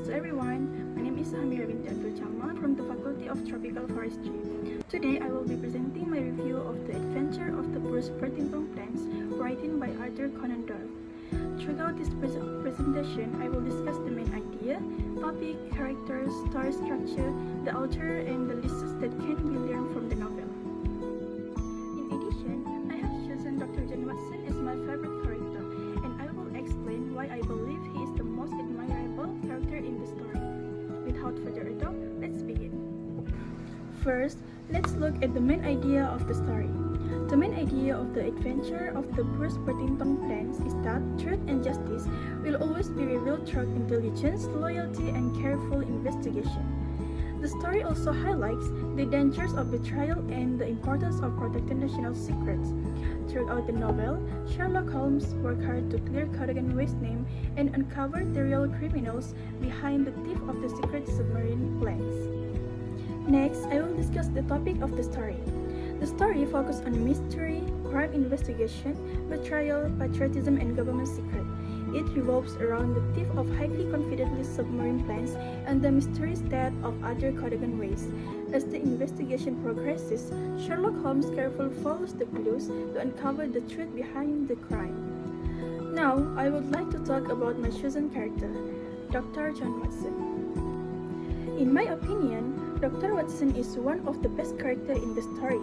Greetings to everyone. My name is Hamira binti Abdul Chama from the Faculty of Tropical Forestry. Today I will be presenting my review of The Adventure of the Bruce Partington Plants, written by Arthur Conan Doyle. Throughout this presentation, I will discuss the main idea, topic, characters, story structure, the author, and the lessons that can be learned from the novel. In addition, I have chosen Dr. John Watson as my favorite character, and I will explain why I believe he is the most admirable character in the story. Without further ado, let's begin. First, let's look at the main idea of the story. The main idea of the adventure of the Bruce Partington Plants is that truth and justice will always be revealed through intelligence, loyalty, and careful investigation. The story also highlights the dangers of betrayal and the importance of protecting national secrets. Throughout the novel, Sherlock Holmes worked hard to clear Cadogan Way's name and uncover the real criminals behind the thief of the secret submarine plans. Next, I will discuss the topic of the story. The story focuses on mystery, crime investigation, betrayal, patriotism, and government secret. It revolves around the thief of highly confidently submarine plans and the mysterious death of Arthur Cadogan Ways. As the investigation progresses, Sherlock Holmes carefully follows the clues to uncover the truth behind the crime. Now, I would like to talk about my chosen character, Dr. John Watson. In my opinion, Dr. Watson is one of the best characters in the story.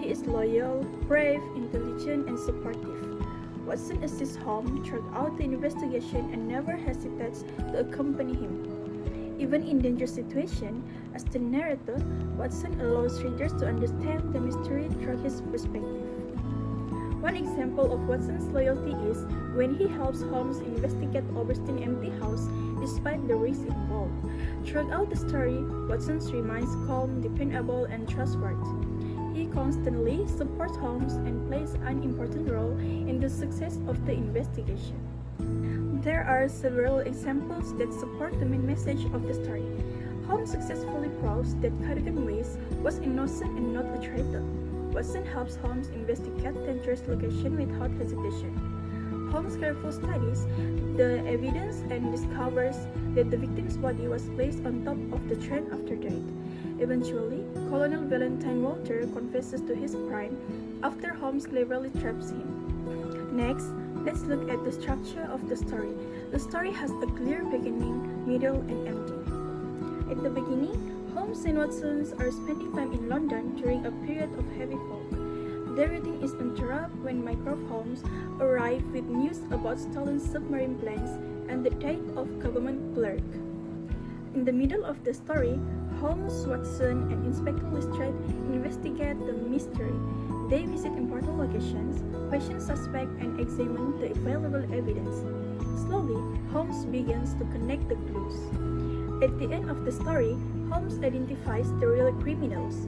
He is loyal, brave, intelligent, and supportive. Watson assists Holmes throughout the investigation and never hesitates to accompany him. Even in dangerous situations, as the narrator, Watson allows readers to understand the mystery through his perspective. One example of Watson's loyalty is when he helps Holmes investigate Oberstein's empty house despite the risk involved. Throughout the story, Watson remains calm, dependable, and trustworthy. He constantly supports Holmes and plays an important role in the success of the investigation. There are several examples that support the main message of the story. Holmes successfully proves that Cadogan Ways was innocent and not a traitor. Watson helps Holmes investigate dangerous locations without hesitation. Holmes carefully studies the evidence and discovers that the victim's body was placed on top of the train after death. Eventually, Colonel Valentine Walter confesses to his crime after Holmes cleverly traps him. Next, let's look at the structure of the story. The story has a clear beginning, middle, and ending. At the beginning, Holmes and Watson are spending time in London during a period of heavy fog. Their routine is interrupted when Mycroft Holmes arrives with news about stolen submarine plans and the death of government clerk. In the middle of the story, Holmes, Watson, and Inspector Lestrade investigate the mystery. They visit important locations, question suspects, and examine the available evidence. Slowly, Holmes begins to connect the clues. At the end of the story, Holmes identifies the real criminals.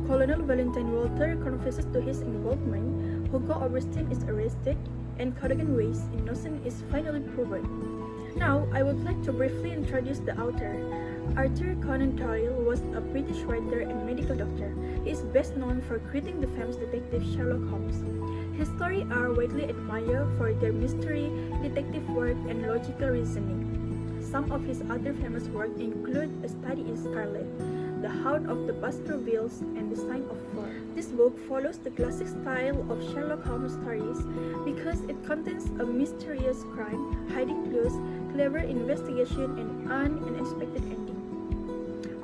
Colonel Valentine Walter confesses to his involvement, Hugo Oberstein is arrested, and Cadogan Ways' innocence is finally proven. Now, I would like to briefly introduce the author. Arthur Conan Doyle was a British writer and medical doctor. He is best known for creating the famous detective Sherlock Holmes. His stories are widely admired for their mystery, detective work, and logical reasoning. Some of his other famous works include A Study in Scarlet, The Hound of the Baskervilles, and The Sign of Four. This book follows the classic style of Sherlock Holmes stories because it contains a mysterious crime, hiding clues, clever investigation, and an unexpected ending.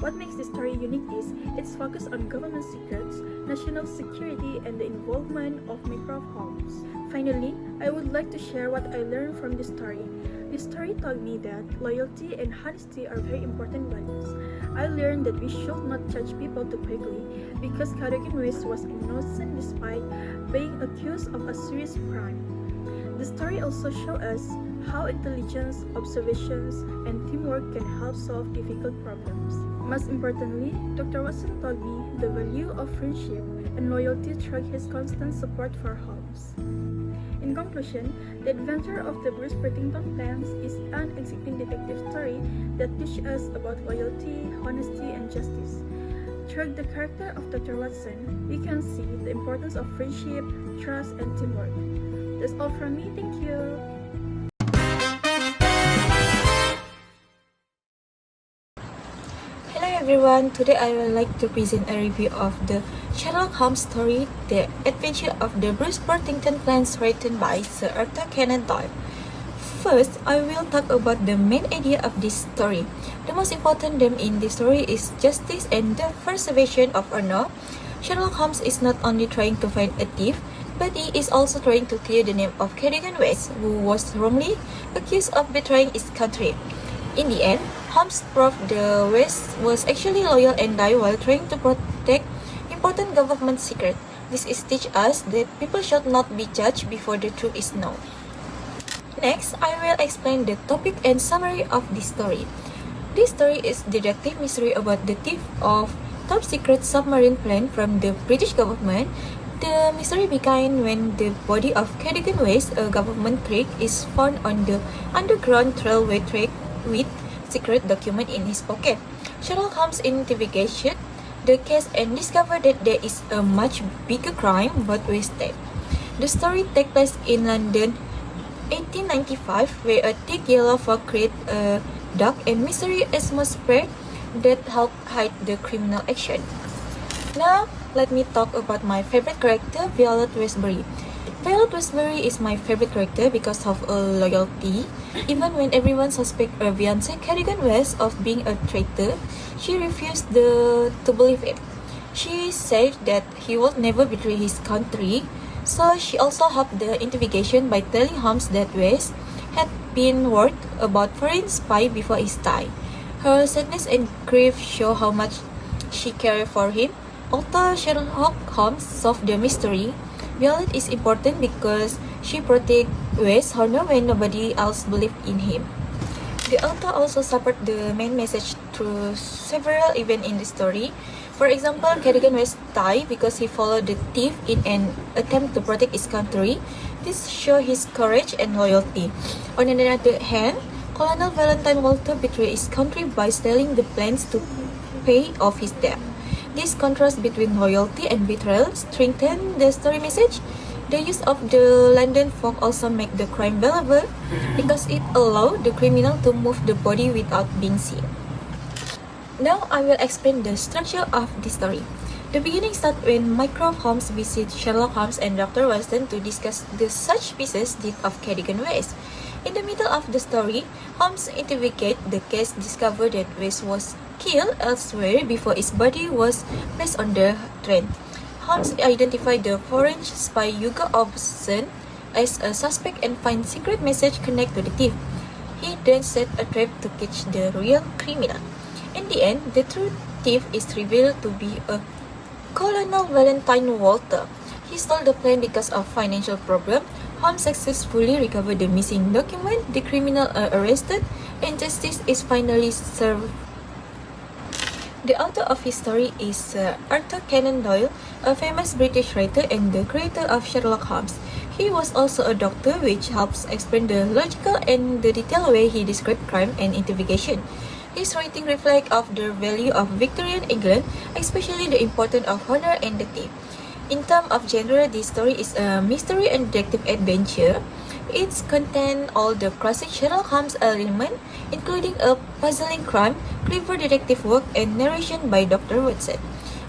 What makes this story unique is its focus on government secrets, national security, and the involvement of Mycroft Holmes. Finally, I would like to share what I learned from this story. This story taught me that loyalty and honesty are very important values. I learned that we should not judge people too quickly because Cadogan Ways was innocent despite being accused of a serious crime. The story also shows us how intelligence, observations, and teamwork can help solve difficult problems. Most importantly, Dr. Watson taught me the value of friendship and loyalty through his constant support for Holmes. In conclusion, The Adventure of the Bruce Partington Plants is an exciting detective story that teaches us about loyalty, honesty, and justice. Through the character of Dr. Watson, we can see the importance of friendship, trust, and teamwork. That's all from me. Thank you. everyone, today I would like to present a review of the Sherlock Holmes story, The Adventure of the Bruce Partington Plans, written by Sir Arthur Conan Doyle. First, I will talk about the main idea of this story. The most important theme in this story is justice and the preservation of honor. Sherlock Holmes is not only trying to find a thief, but he is also trying to clear the name of Cadogan West, who was wrongly accused of betraying his country. In the end, Holmes proved the West was actually loyal and died while trying to protect important government secrets. This is teach us that people should not be judged before the truth is known. Next, I will explain the topic and summary of this story. This story is detective mystery about the thief of top secret submarine plane from the British government. The mystery began when the body of Cadogan West, a government clerk, is found on the underground railway track with secret document in his pocket. Sherlock Holmes investigated the case and discovered that there is a much bigger crime but wasted. The story takes place in London, 1895, where a thick yellow fog creates a dark and mysterious atmosphere that help hide the criminal action. Now, let me talk about my favorite character, Violet Westbury. Violet Westbury is my favorite character because of her loyalty. Even when everyone suspects her fiancé Cadogan West of being a traitor, she refused to believe it. She said that he would never betray his country, so she also helped the investigation by telling Holmes that West had been worried about foreign spy before his time. Her sadness and grief show how much she cared for him. Although Sherlock Holmes solved the mystery, Violet is important because she protects West's honor when nobody else believed in him. The author also suffered the main message through several events in the story. For example, Cadogan West died because he followed the thief in an attempt to protect his country. This shows his courage and loyalty. On the other hand, Colonel Valentine Walter betrayed his country by stealing the plans to pay off his debt. This contrast between loyalty and betrayal strengthens the story message. The use of the London fog also makes the crime believable because it allows the criminal to move the body without being seen. Now I will explain the structure of the story. The beginning starts when Mycroft Holmes visits Sherlock Holmes and Dr. Watson to discuss the such pieces deed of Cadogan West. In the middle of the story, Holmes investigates the case, discovered that West was killed elsewhere before his body was placed on the train. Holmes identified the foreign spy UBO0302 as a suspect and finds secret message connected to the thief. He then set a trap to catch the real criminal. In the end, the true thief is revealed to be a Colonel Valentine Walter. He stole the plane because of financial problem. Holmes successfully recovered the missing document, the criminal are arrested, and justice is finally served. The author of his story is Sir Arthur Conan Doyle, a famous British writer and the creator of Sherlock Holmes. He was also a doctor, which helps explain the logical and the detailed way he described crime and investigation. His writing reflects of the value of Victorian England, especially the importance of honor and duty. In terms of genre, this story is a mystery and detective adventure. It contains all the classic Sherlock Holmes elements, including a puzzling crime, clever detective work, and narration by Dr. Watson.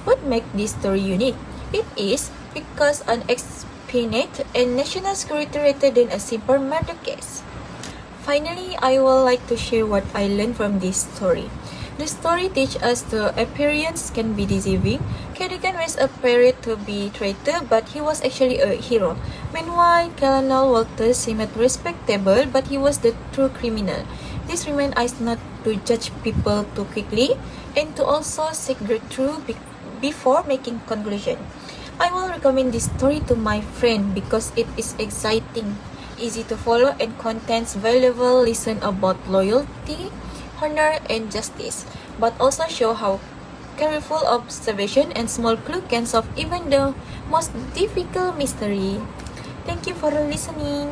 What makes this story unique? It is because an expedient and national security rather than a simple murder case. Finally, I would like to share what I learned from this story. The story teaches us the appearance can be deceiving. Cadogan West appeared to be traitor, but he was actually a hero. Meanwhile, Colonel Walter seemed respectable, but he was the true criminal. This reminds us not to judge people too quickly and to also seek the truth before making conclusion. I will recommend this story to my friend because it is exciting, easy to follow, and contains valuable lessons about loyalty, honor, and justice, but also show how careful observation and small clue can solve even the most difficult mystery. Thank you for listening.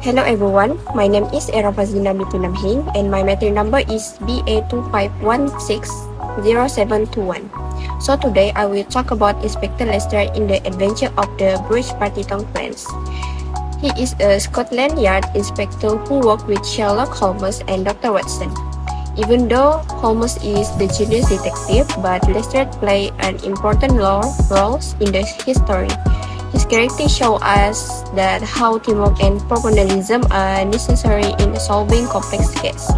Hello everyone, my name is Era Fazlina Bitunamhin and my matter number is BA2516 UBO0721. So today I will talk about Inspector Lester in the adventure of the Bruce Partington plans. He is a Scotland Yard inspector who worked with Sherlock Holmes and Dr. Watson. Even though Holmes is the genius detective, but Lester plays an important role in his story. His character shows us that how teamwork and professionalism are necessary in solving complex cases.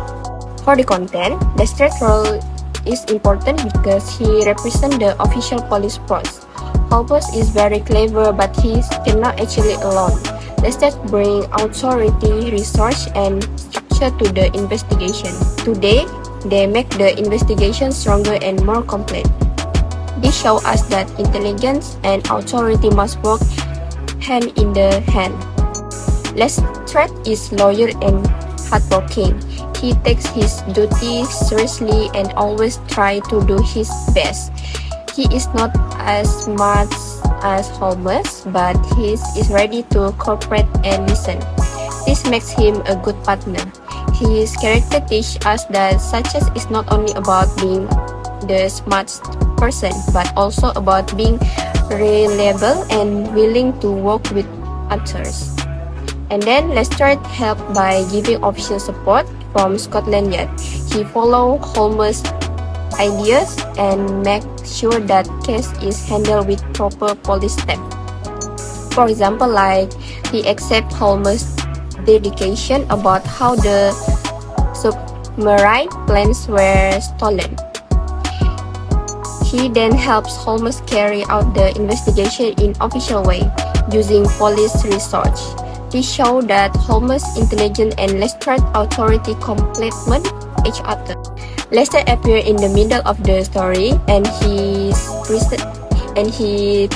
For the content, Lester's role is important because he represents the official police force. Holmes is very clever, but he cannot actually alone. Lester brings authority, research, and structure to the investigation. Today, they make the investigation stronger and more complete. This shows us that intelligence and authority must work hand in the hand. Lestrade is loyal and hardworking. He takes his duty seriously and always tries to do his best. He is not as smart as Holmes, but he is ready to cooperate and listen. This makes him a good partner. His character teaches us that success is not only about being the smartest person, but also about being reliable and willing to work with others. And then Lestrade helped by giving official support from Scotland Yard. He follows Holmes' ideas and makes sure that case is handled with proper police steps. For example, like he accepts Holmes' dedication about how the submarine planes were stolen. He then helps Holmes carry out the investigation in official way, using police research. This shows that Holmes' intelligence and Lestrade's authority complement each other. Lester appears in the middle of the story, and his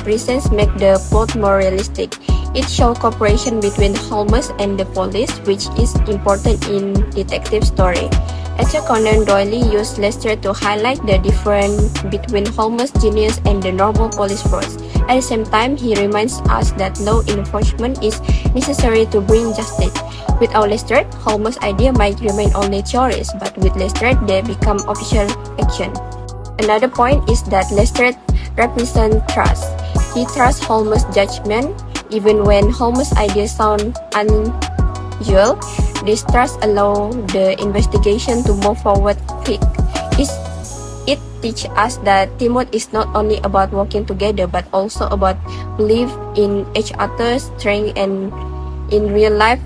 presence makes the plot more realistic. It shows cooperation between Holmes and the police, which is important in detective story. Arthur Conan Doyle used Lester to highlight the difference between Holmes' genius and the normal police force. At the same time, he reminds us that law enforcement is necessary to bring justice. Without Lester, Holmes' idea might remain only theories, but with Lester, they become official action. Another point is that Lester represents trust. He trusts Holmes' judgment, even when Holmes' ideas sound unusual. This trust allows the investigation to move forward quick. It teaches us that teamwork is not only about working together, but also about belief in each other's strength, and in real life,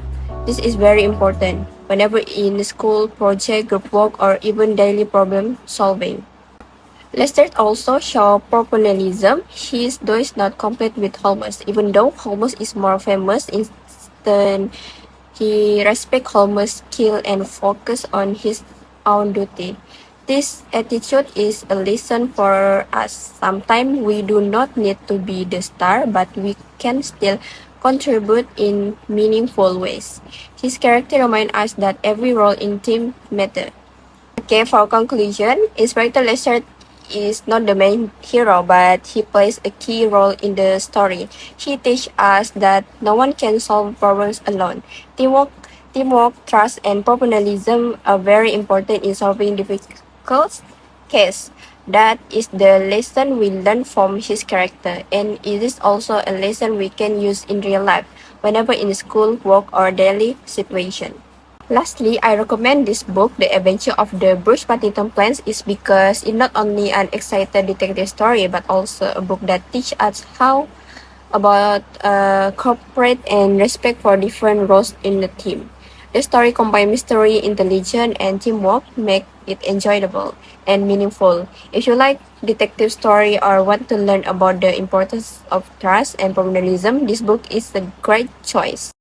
this is very important whenever in school, project, group work, or even daily problem solving. Lester also shows professionalism. He does not compete with Holmes, even though Holmes is more famous. Instead, he respects Holmes' skill and focuses on his own duty. This attitude is a lesson for us. Sometimes we do not need to be the star, but we can still contribute in meaningful ways. His character reminds us that every role in team matters. Okay, for conclusion, Inspector Lester is not the main hero, but he plays a key role in the story. He teaches us that no one can solve problems alone. Teamwork, trust, and professionalism are very important in solving difficult cases. That is the lesson we learn from his character, and it is also a lesson we can use in real life, whenever in school, work, or daily situation. Lastly, I recommend this book, The Adventure of the Bruce Partington Plans, is because it's not only an exciting detective story, but also a book that teaches us how about cooperate and respect for different roles in the team. The story combines mystery, intelligence, and teamwork, make it enjoyable and meaningful. If you like detective story or want to learn about the importance of trust and professionalism, this book is a great choice.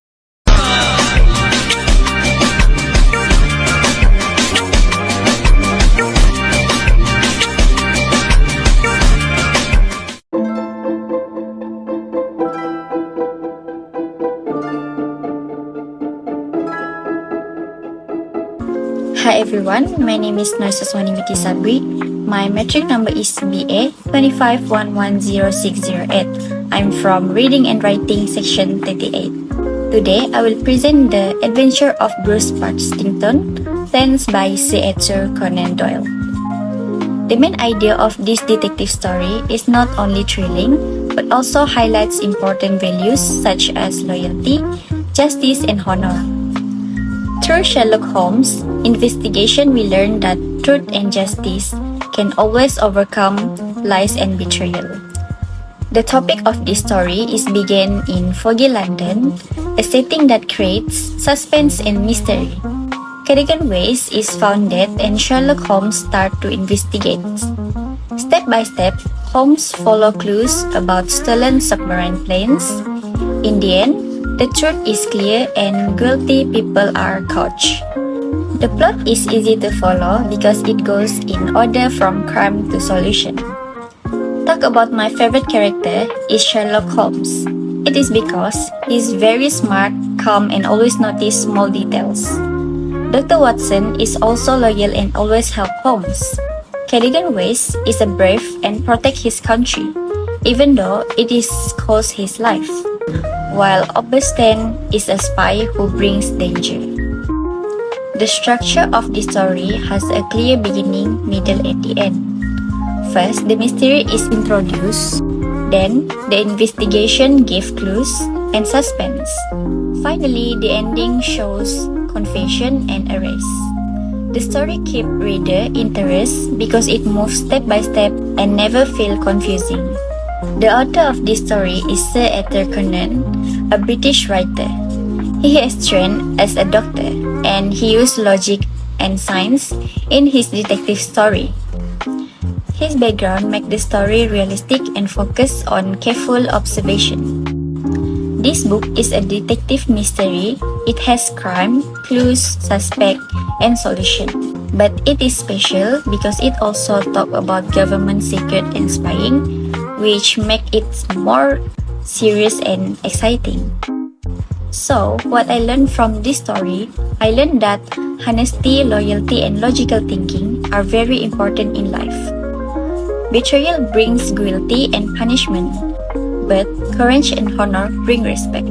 Hi everyone, my name is Narsa Swanimiti Sabri. My metric number is BA 25110608. I'm from Reading and Writing section 38. Today I will present The Adventure of Bruce Partington, Plans by Sir Arthur Conan Doyle. The main idea of this detective story is not only thrilling, but also highlights important values such as loyalty, justice, and honor. Through Sherlock Holmes' investigation, we learn that truth and justice can always overcome lies and betrayal. The topic of this story is began in foggy London, a setting that creates suspense and mystery. Cadogan Ways is founded and Sherlock Holmes starts to investigate. Step by step, Holmes follows clues about stolen submarine planes. In the end, the truth is clear and guilty people are caught. The plot is easy to follow because it goes in order from crime to solution. Talk about my favorite character is Sherlock Holmes. It is because he's very smart, calm, and always notice small details. Dr. Watson is also loyal and always help Holmes. Cadogan Ways is a brave and protect his country, even though it is cost his life, while Obstan is a spy who brings danger. The structure of the story has a clear beginning, middle, and the end. First, the mystery is introduced, then the investigation gives clues and suspense. Finally, the ending shows confession and arrest. The story keeps reader interest because it moves step by step and never feel confusing. The author of this story is Sir Arthur Conan, a British writer. He is trained as a doctor and he used logic and science in his detective story. His background makes the story realistic and focused on careful observation. This book is a detective mystery. It has crime, clues, suspect, and solution. But it is special because it also talks about government secret and spying, which make it more serious and exciting. So, what I learned from this story, I learned that honesty, loyalty, and logical thinking are very important in life. Betrayal brings guilty and punishment, but courage and honor bring respect.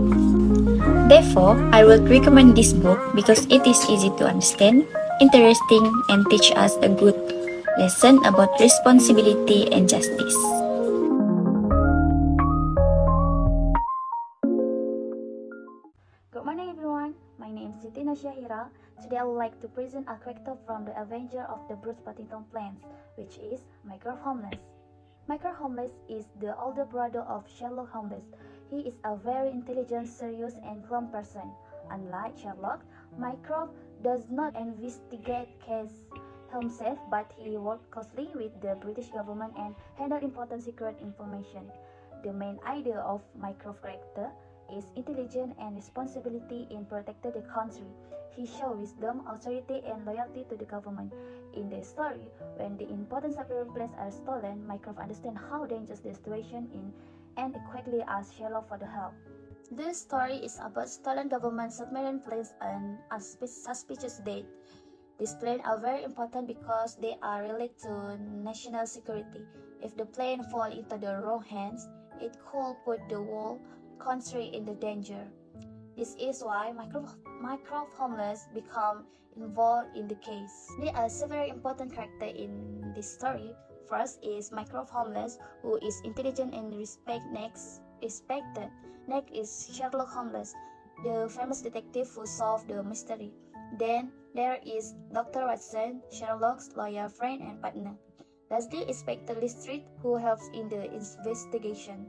Therefore, I would recommend this book because it is easy to understand, interesting, and teach us a good lesson about responsibility and justice. Good morning everyone, my name is Yutina Shahira. Today I would like to present a character from the Avenger of the Bruce Partington plans, which is Mycroft Holmes. Mycroft Holmes is the older brother of Sherlock Holmes. He is a very intelligent, serious, and calm person. Unlike Sherlock, Mycroft does not investigate cases himself, but he works closely with the British government and handles important secret information. The main idea of Mycroft's character is intelligence and responsibility in protecting the country. He shows wisdom, authority, and loyalty to the government. In the story, when the important submarine planes are stolen, Mycroft understands how dangerous the situation is and quickly asks Sherlock for the help. This story is about stolen government submarine planes on a suspicious date. These planes are very important because they are related to national security. If the plane falls into the wrong hands, it could put the whole country in the danger. This is why Mycroft Holmes become involved in the case. There are several important characters in this story. First is Mycroft Holmes, who is intelligent and respected. Next is Sherlock Holmes, the famous detective who solved the mystery. Then there is Dr. Watson, Sherlock's lawyer friend and partner. Lastly, Inspector Lestrade, who helps in the investigation.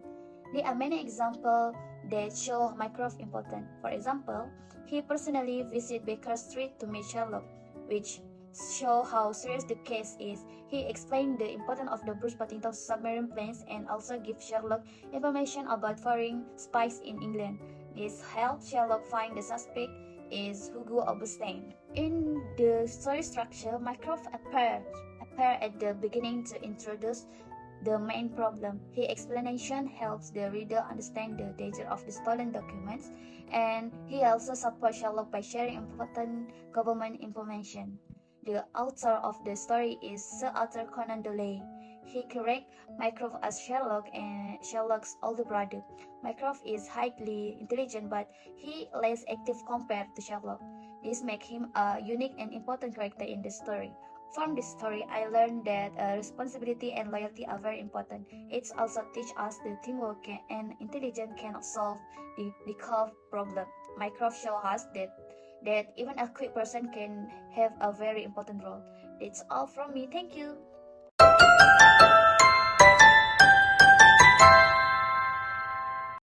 There are many examples that show Mycroft's importance. For example, he personally visited Baker Street to meet Sherlock, which shows how serious the case is. He explained the importance of the Bruce Partington submarine planes and also gives Sherlock information about foreign spies in England. This helps Sherlock find the suspect is Hugo Obstan. In the story structure, Mycroft appears at the beginning to introduce the main problem. His explanation helps the reader understand the danger of the stolen documents, and he also supports Sherlock by sharing important government information. The author of the story is Sir Arthur Conan Doyle. He corrects Mycroft as Sherlock and Sherlock's older brother. Mycroft is highly intelligent, but he less active compared to Sherlock. This makes him a unique and important character in the story. From this story, I learned that responsibility and loyalty are very important. It also teaches us that teamwork and intelligence can solve the curve problem. Minecraft shows us that even a quick person can have a very important role. That's all from me. Thank you.